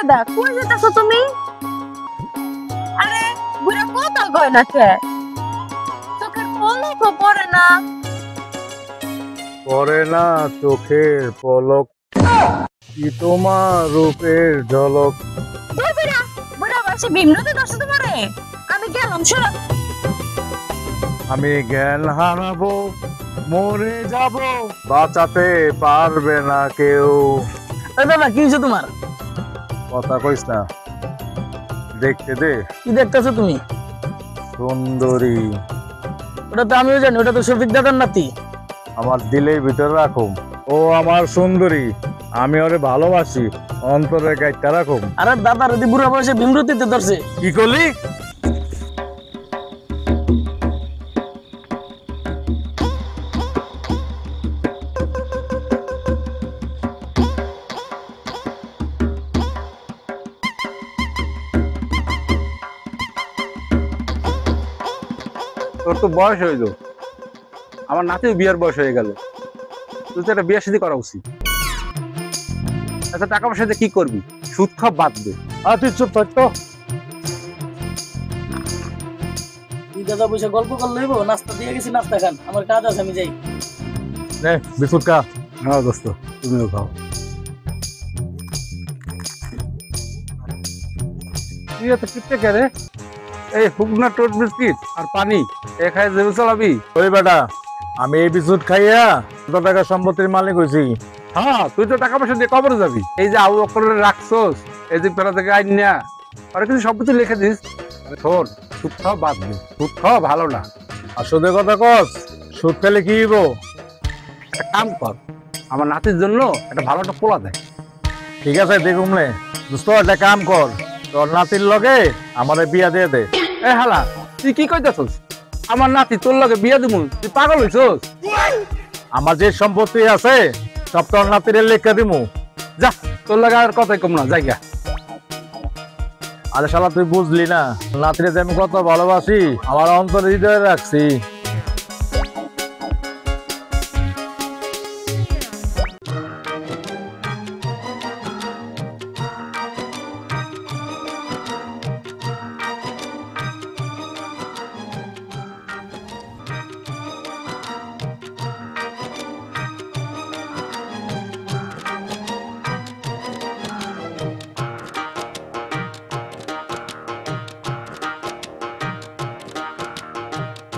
দাদা কই যেতেছো তুমি? আরে বুড়া কথা কয় না কে? চোখের পলকও পড়ে না। পড়ে না চোখের পলক, কি তোমার রূপের ঝলক। দূর বুড়া, বুড়া বয়সে বিমরতে দর্শন তোমারে। আমি গেলাম শোনো। আমি জ্ঞান হারাবো, মরে যাব, বাঁচাতে পারবে না কেউ। দাদা কি হয়েছে তোমার? কথা কইস না, দেখতে দে। কি দেখতেছো তুমি? সুন্দরী। ওটা তো আমিও জানি, ওটা তো শফিক দাদার নাতি। আমার দিলের ভিতরে রাখুম, ও আমার সুন্দরী, আমি ওরে ভালোবাসি, অন্তরে গাইতে রাখুম। আরে দাদা যদি বুড়া বয়সে বিমরতিতে ধরছে। কি করলি? তোর তো বয়স হয়ে গেল, আমার নাতির বিয়ের বয়স হয়ে গেল, তুই তো একটা বিয়ে শাদী করা উচিত। আচ্ছা টাকা পয়সা দিয়ে কি করবি? সুদ খাপ বাদ দে। আর তুই চুপ থাক তো। তুই দাদা বসে গল্প করলে হইব? নাস্তা দিয়ে গেছি, নাস্তা খান, আমার কাজ আছে, আমি যাই। নে বিস্কুট খা। হ্যাঁ দোস্ত, তুমিও খাও। তুই এত কিপটে কে রে? এই হুকনা টোট বিস্কিট আর পানি এ খাই দেবে চালাবি? ওই বেটা, আমি এই বিস্কুট খাইয়া কত টাকা সম্পত্তির মালিক হয়েছি। হ্যাঁ তুই তো টাকা পয়সা দিয়ে কবরে যাবি। এই যে আবু বকরের রাখছোস, এই যে পেরা থেকে আইন না, আর কিছু সব কিছু লিখে দিস। শোন, সুদ খাওয়া বাদ দে, সুদ খাওয়া ভালো না। আর সুদের কথা কস, সুদ খেলে কি হইব? একটা কাম কর, আমার নাতির জন্য একটা ভালো একটা পোলা দেয়। ঠিক আছে দেখুম নে। দোস্ত একটা কাম কর, তোর নাতির লগে আমার বিয়া দিয়ে দে। এ হালা, তুই কি কইতাছস? আমার নাতি তোর লগে বিয়া দিমু? তুই পাগল হইছস? আমার যে সম্পত্তি আছে সব তোর নাতির লেখা দিমু। যা, তোর লগে আর কথাই কম না, জায়গা। আরে শালা তুই বুঝলি না, নাতিরে যে আমি কত ভালোবাসি, আমার অন্তর হৃদয়ে রাখছি।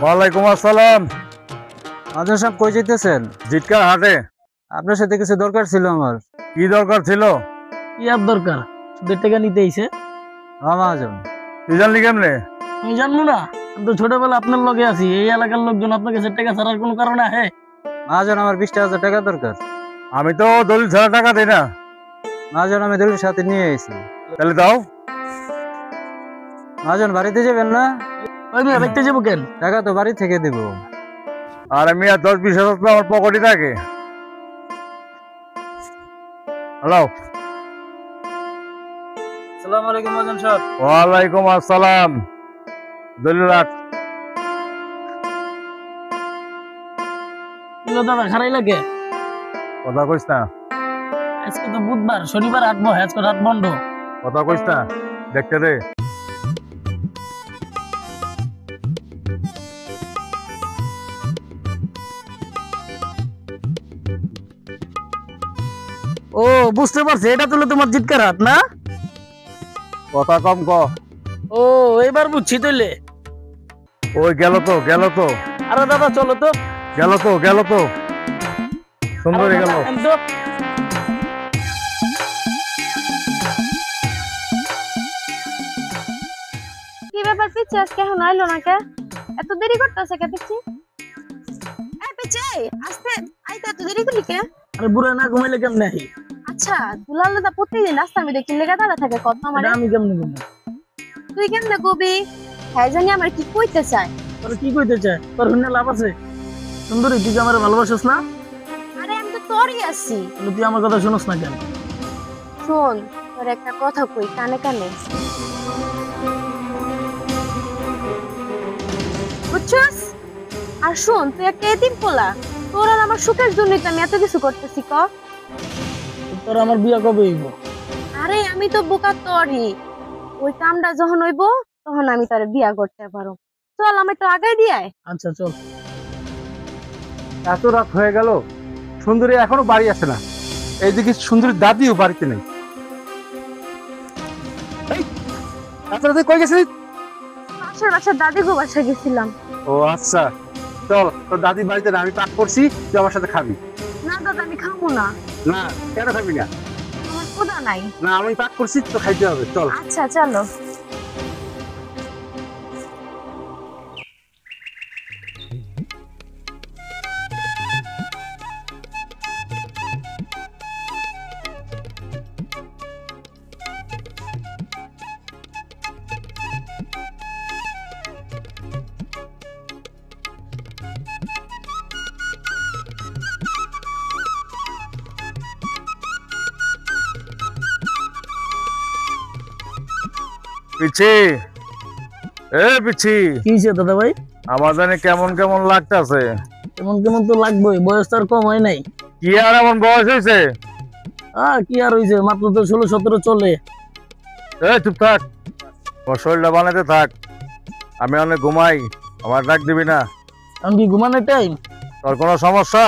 ওয়ালাইকুম আসসালাম। আজর সাহেব কই যেতেছেন? জিটকার হাটে। আপনার সাথে কিছু দরকার ছিল আমার। কি দরকার ছিল? কি আর দরকার? সুদের টাকা নিতে আইছে। মহাজন, তুই জানলি কেমনে? আমি জানবো না? আমি তো ছোটবেলা আপনার লগে আছি। এই এলাকার লোকজন আপনার কাছে টাকা ছাড়ার কোনো কারণে আছে? মহাজন, আমার 20,000 টাকা দরকার। আমি তো দলিল ছাড়া টাকা দেই না। মহাজন, আমি দলিল সাথে নিয়ে এসেছি। তাহলে দাও। মহাজন, বাড়িতে যাবেন না? ওই মেয়ে দেখতে যাবো কেন? টাকা তো বাড়ি থেকে দিব। আর আমি আর 10-20 হাজার তো আমার পকেটে থাকে। হ্যালো। আসসালামু আলাইকুম মহাজন সাহেব। ওয়ালাইকুম আসসালাম। দলিল রাখ। দাদা খারাই লাগে। কথা কইস না, আজকে তো বুধবার, শনিবার হাট বহে, আজকে হাট বন্ধ। কথা কইস না, দেখতে দে। ও বুঝতে পারছি, এটা তুলে তোমার জিটকার হাট না? কথা কম ক। ও এবার বুঝছি তুইলে। ওই গেল তো, গেল তো, আরে দাদা চলো তো। গেল তো, গেল তো, সুন্দরী গেল। কি ব্যাপার পিচ্ছি আজকে এখন আইলো না কে? এত দেরি করতেছে কে পিচ্ছি? এই পিচ্ছি আস্তে আইতে এত দেরি করলি কে? আরে বুড়া না ঘুমাইলে কেমনে আহি? আচ্ছা দুলাল দাদা প্রতিদিন রাস্তার মধ্যে কি লেগে দাঁড়া থাকে কত আমারে? আমি কেমনে ঘুমাই? তুই কেমনে কবি? হ্যাঁ জানি আমার কি কইতে চায়। তোর কি কইতে চায়? তোর হুন্নে লাভ আছে? সুন্দরী, তুই কি আমার ভালোবাসিস না? আরে আমি তো তোরই আছি। তাহলে তুই আমার কথা শুনস না কেন? শোন তোর একটা কথা কই কানে কানে, বুঝছস? আর শোন তুই একটা এতিম পোলা, তোর আর আমার সুখের জন্যই তো আমি এত কিছু করতেছি। ক তোর আমার বিয়া কবে হইব? আরে আমি তো বোকা তোরই, ওই কামটা যখন হইব তখন আমি তার বিয়া করতে পারো। চল আমি তো আগে দিয়ে আচ্ছা চল। এত রাত হয়ে গেল, সুন্দরী এখনো বাড়ি আসে না। এইদিকে সুন্দরীর দাদিও বাড়িতে নেই। এই, এত রাতে কই গেছিলি? পাশের বাসার দাদি গো বাসা গেছিলাম। ও আচ্ছা, চল তোর দাদি বাড়িতে না, আমি পাক করছি, তুই আমার সাথে খাবি। না দাদা আমি খাবো না, না কেন খাবি না? আমার ক্ষুধা নাই। না আমি পাক করছি তো খাইতে হবে, চল। আচ্ছা চলো। পিছি, পিছি, কি হয়েছে দাদা ভাই? আমার জানি কেমন কেমন লাগতেছে। কেমন কেমন তো লাগবেই, বয়স তো আর কম হয় নাই। কি আর এমন বয়স হয়েছে? কি আর হয়েছে, মাত্র তো 16-17 চলে। চুপ থাক, আমার শরীরটা বানাতে থাক। আমি অনেক ঘুমাই, আমার ডাক দিবি না। এখন কি ঘুমানোর টাইম? তোর কোনো সমস্যা?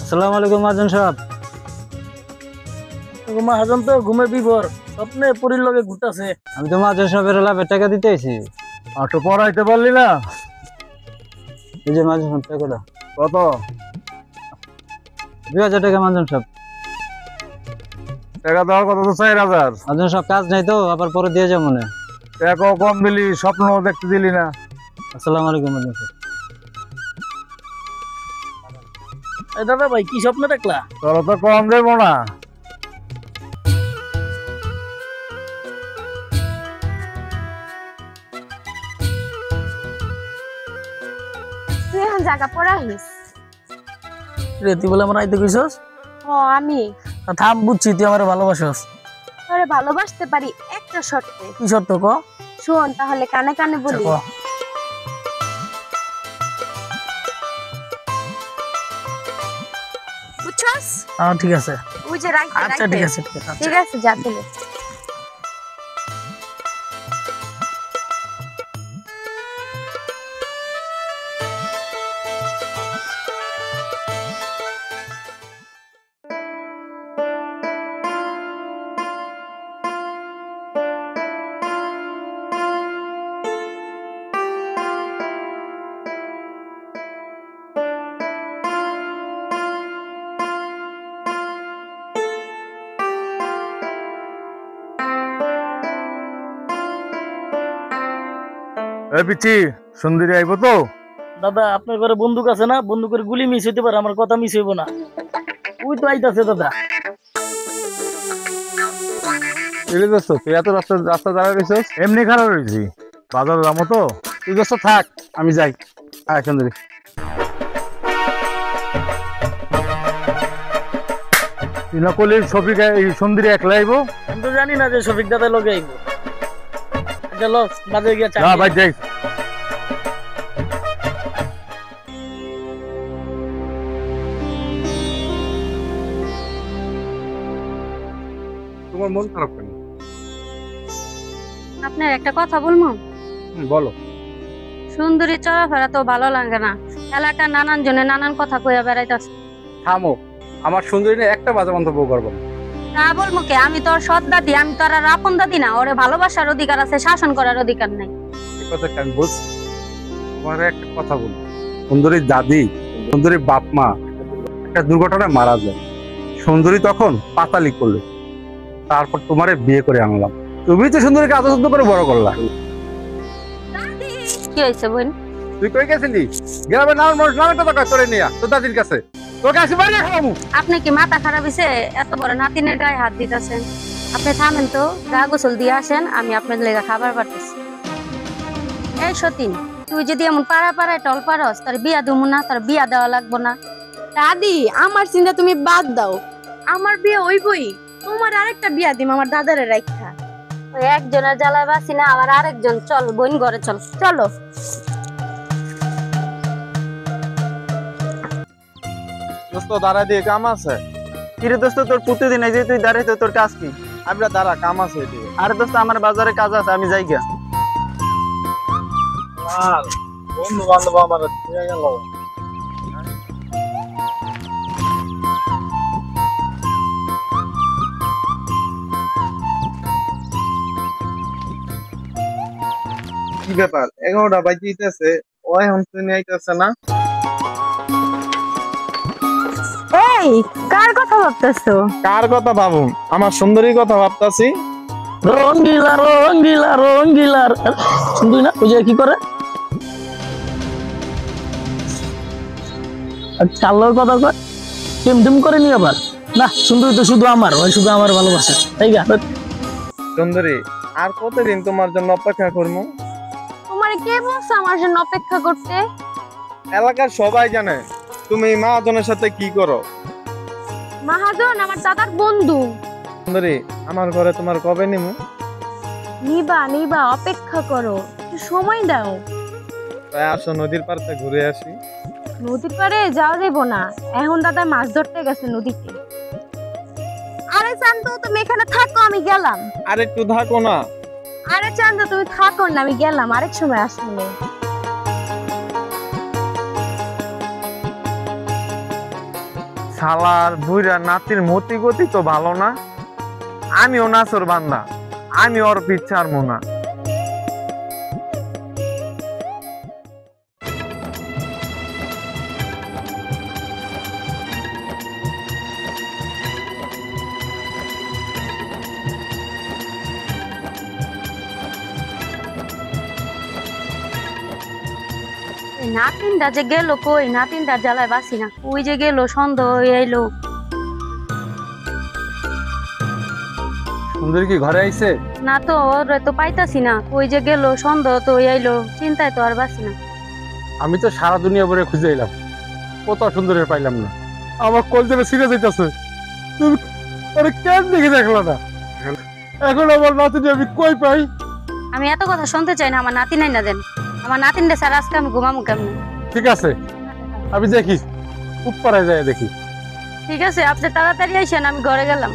আসসালামু আলাইকুম মহাজন সাহেব। মহাজন তো ঘুমে বিভোর, স্বপ্নে পরির লগে ঘুরতাছে। আমি তো মহাজন সাহেবের লাভের টাকা দিতে আইছি। একটু পড়াইতে পারলি না? এই যে মহাজন সাহেব টাকাটা। কত? 2000 টাকা মহাজন সাহেব। টাকা দেওয়ার কথা তো 4000। মহাজন সাহেব কাজ নাই তো, আবার পরে দিয়ে যাবো মনে। টাকাও কম দিলি, স্বপ্ন দেখতে দিলি না। আসসালামু আলাইকুম মহাজন সাহেব। দাদা ভাই কি স্বপ্ন দেখলা? তোরা তো কম দেবো না। তুই এখন জায়গা পড়াইস? রে তুই বলে আমার আইতে কইছস? ও আমি থাম, বুঝছি তুই আমার ভালোবাসস। তোরে ভালোবাসতে পারি একটা শর্তে। কি শর্ত ক? শোন তাহলে কানে কানে বলি। ক। বুঝছস? ঠিক আছে। ওই যে রাইতে আচ্ছা ঠিক আছে ঠিক আছে। ঠিক আছে যা তুলে। এই পিচ্ছি সুন্দরী আইবো তো? দাদা আপনার ঘরে বন্দুক আছে না? বন্দুকের গুলি মিস হইতে পারে, আমার কথা মিস হইব না। ওই তো আইতাছে দাদা। এলে দোস্ত তুই এত রাস্তা দাঁড়ায় রয়েছিস? এমনি খারাপ হয়েছি, বাজার যাবো তো। তুই দোস্ত থাক, আমি যাই। হ্যাঁ সুন্দরী। তুই না করলি শফিক এই সুন্দরী একলা আইবো? আমি তো জানি না যে শফিক দাদা লগে আইব। চলো বাজারে গিয়ে চা না ভাই যাই। তোমার মন খারাপ কেন? আপনার একটা কথা বলবো? বলো। সুন্দরী চলাফেরা তো ভালো লাগে না, এলাকার নানান জনে নানান কথা কইয়া বেড়াইতাছে। থামো, আমার সুন্দরী নিয়ে একটা বাজে মন্তব্য করবো না। তা বলবো কে? আমি তোর সৎ দাদি, আমি তোর আর আপন দাদি না। ওরে ভালোবাসার অধিকার আছে, শাসন করার অধিকার নাই। এই কথা আমি বলছি। তোমার একটা কথা বলি, সুন্দরীর দাদি, সুন্দরীর বাপ মা একটা দুর্ঘটনায় মারা যায়। সুন্দরী তখন পাতালি করলো, তারপর তোমারে বিয়ে করে আনলাম। তুমি তো সুন্দরীকে আদর করে বড় করলা। কি হয়েছে বোন? তুই কই গেছিলি? গ্রামের নাম মানুষ নামে তো করে নিয়া তোর দাদির কাছে। তোকে আসি বাইরে খাওয়াবো। আপনি কি মাথা খারাপ হয়েছে? এত বড় নাতিনের গায়ে হাত দিতেছেন। আপনি থামেন তো, গা গোসল দিয়ে আসেন, আমি আপনার লেগে খাবার পাঠাচ্ছি। এই সতীন, তুই যদি এমন পাড়ায় টল পারস, তোর বিয়া দেবো না, তোর বিয়া দেওয়া লাগবো না। দাদি, আমার চিন্তা তুমি বাদ দাও। আমার বিয়ে হইবই, তোমার আরেকটা বিয়া দিম আমার দাদারে রাখা। ওই একজনের জ্বালায় বাসি না, আবার আরেকজন। চল বোন ঘরে চল। চলো। দোস্ত দাঁড়া দিয়ে কাম আছে। কিরে দোস্ত তোর প্রতিদিন এই যে তুই দাঁড়াইতে তোর কাজ কি? আমরা দাঁড়া কাম আছে এদিকে। আরে দোস্ত আমার বাজারে কাজ আছে, আমি যাই গিয়া। বন্ধু বান্ধব আমার দিয়ে গেল। কি ব্যাপার 11টা বাজিতেছে, ও এখন শুনে আইতেছে না? এই, কার কথা ভাবতেছো? কার কথা ভাবুন? আমার সুন্দরীর কথা ভাবতাছি। রঙ্গিলা রঙ্গিলা রঙ্গিলা। শুনতুই না ওই যে কি করে কালোর কথা কয়, টিম করে নি আবার। না সুন্দরী তো শুধু আমার, ওই শুধু আমার ভালোবাসা, তাই গা? সুন্দরী আর কতদিন তোমার জন্য অপেক্ষা করবো? তোমার কে বলছে আমার জন্য অপেক্ষা করতে? এলাকার সবাই জানে তুমি মহাজনের সাথে কি করো। মহাজন আমার দাদার বন্ধু। সুন্দরী আমার ঘরে তোমার কবে নিমু? নিবা নিবা, অপেক্ষা করো, একটু সময় দাও। তাই আসো নদীর পাড়তে ঘুরে আসি। নদীর পাড়ে যাওয়া যাবো না, এখন দাদা মাছ ধরতে গেছে নদীতে। আরে চান্দ, তুমি এখানে থাকো, আমি গেলাম। আর একটু থাকো না। আরে চান্দ, তুমি থাকো না, আমি গেলাম, আরেক সময় আসলে। শালার বুইরা নাতির মতি গতি তো ভালো না। আমিও নাচর বান্দা, আমি ওর পিছার মোনা। নাতিনটা যে গেল কই? নাতিনটা জ্বালায় বাসি না, ওই যে গেল, সন্ধ্যা হয়ে এলো। সুন্দরী কি ঘরে আইছে? না তো, ওরে তো পাইতাছি না, ওই যে গেল, সন্ধ্যা তো হয়ে এলো, চিন্তায় তো আর বাসি না। আমি তো সারা দুনিয়া ভরে খুঁজে এলাম, কোথাও সুন্দরীর পাইলাম না। আমার কলজেটা ছিঁড়ে যাইতেছে। তুমি আরে কেন দেখে দেখলো না? এখন আমার নাতিনি আমি কই পাই? আমি এত কথা শুনতে চাই না, আমার নাতি নাই না দেন। আমার নাতিনটা স্যার আজকে আমি ঘুমামু কেমনি? ঠিক আছে, আমি দেখি উপরে যায় দেখি। ঠিক আছে, আপনি তাড়াতাড়ি আসেন, আমি ঘরে গেলাম।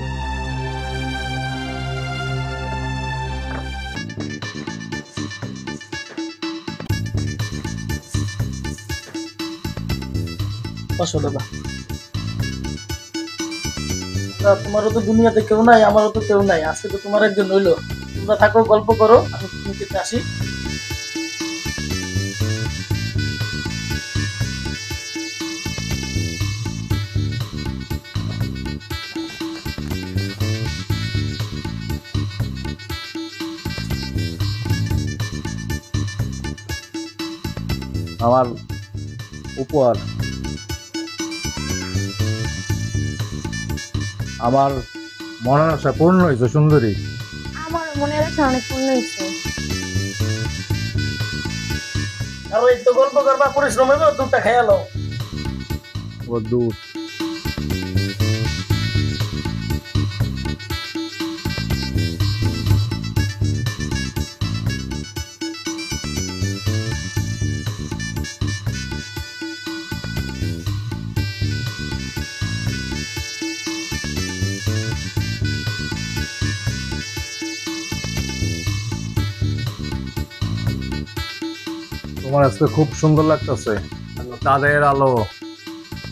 বসো দাদা। তোমারও তো দুনিয়াতে কেউ নাই, আমারও তো কেউ নাই, আজকে তো তোমার একজন হইলো। তোমরা থাকো, গল্প করো, আমি নিচে আসি। আমার উপহার। আমার মনের আশা পূর্ণ হয়েছে সুন্দরী। আমার মনে হচ্ছে অনেক পূর্ণ হয়েছে। আর এই তো গল্প করবা পরিশ্রম হইব, দুধটা খেয়ালো। ও দুধ তোমার আজকে খুব সুন্দর লাগতেছে। তাদের আলো,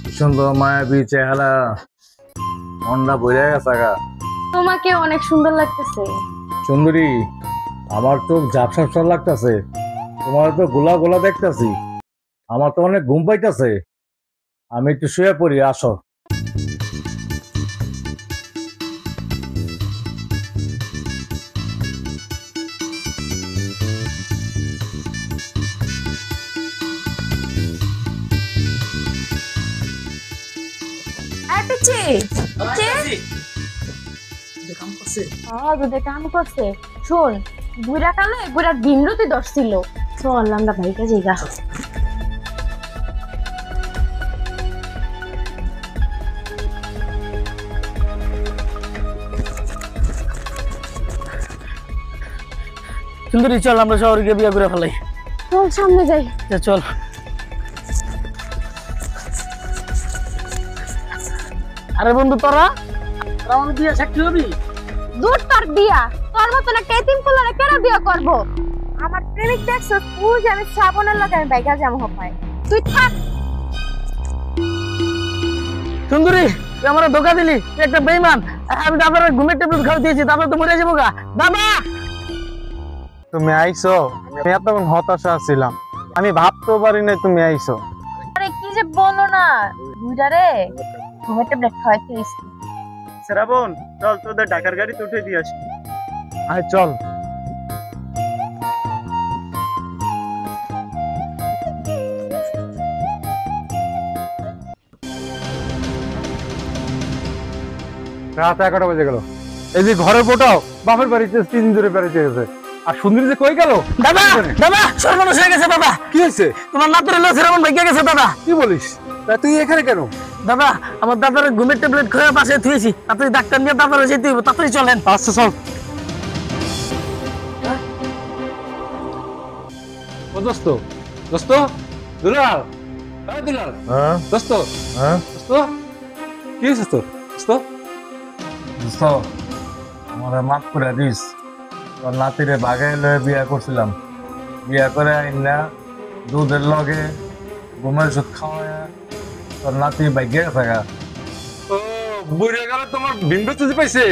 কি সুন্দর মায়াবী চেহারা, মনটা ভরে গেছে গা। তোমাকে অনেক সুন্দর লাগতেছে। সুন্দরী, আমার তো ঝাপসা লাগতেছে, তোমার তো গোলা গোলা দেখতেছি, আমার তো অনেক ঘুম পাইতেছে, আমি একটু শুয়ে পড়ি, আসো। এই পিচ্ছি, আসি। কাম করছে। দুধে কাম করছে। শোন, বুড়া কালে বুড়ার ভিমরতি ধরছিল। চল আমরা ভাইকে যাইগা। সুন্দরী, চল আমরা শহরে গিয়ে বিয়ে করে ফেলাই। চল সামনে যাই। চল। আরে বন্ধু, তোরা আমার বিয়ে সাক্ষী হবি? দূর তোর বিয়া, তোর মতন একটা এতিম পোলারে কেন বিয়া করব? আমার প্রেমিক দেখছ তুই, আমি শ্রাবণের লগে আমি বাইকা যাবো হপায়। তুই থাক। সুন্দরী, তুই আমার ধোকা দিলি, তুই একটা বেইমান। আমি তো আপনার ঘুমের ট্যাবলেট খাওয়া দিয়েছি, তারপরে তো মরে যাবো গা। বাবা, তুমি আইছো, আমি এতক্ষণ হতাশা ছিলাম, আমি ভাবতেও পারি না তুমি আইছো। আরে কি যে বলো না, বুড়ারে ঘুমের ট্যাবলেট খাওয়াইতে দিছি। শ্রাবণ, চল তোদের ঢাকার গাড়িতে উঠে দিয়ে আসি। আয় চল। রাত 11টা বেজে গেল। এই যে ঘরের পোটাও বাপের বাড়িতে 3 দিন ধরে বেড়াইতে গেছে, আর সুন্দরী যে কই গেল? দাদা, দাদা, সর্বনাশ হয়ে গেছে দাদা। কি হয়েছে? তোমার নাতুর হলো শ্রাবণ ভাইকে গেছে দাদা। কি বলিস? তা তুই এখানে কেন? দাদা, আমার দাদার ঘুমের ট্যাবলেট খেয়ে পাশে থুয়েছি, তাড়াতাড়ি ডাক্তার নিয়ে দাদার যেতে হবে, তাড়াতাড়ি চলেন। আচ্ছা চল। ও দোস্ত, দোস্ত, দুলাল, এই দুলাল, হ্যাঁ দোস্ত, হ্যাঁ দোস্ত, কি হয়েছে তোর? দোস্ত, দোস্ত, আমার মাফ করে দিস। তোর নাতিরে বাগাই লয়ে বিয়া করছিলাম, বিয়া করে আইনা দুধের লগে ঘুমের ওষুধ খাওয়ায় তোর নাতি বাইকে থাকা। ও বুড়ে গেল, তোমার বিন্দু পাইছে।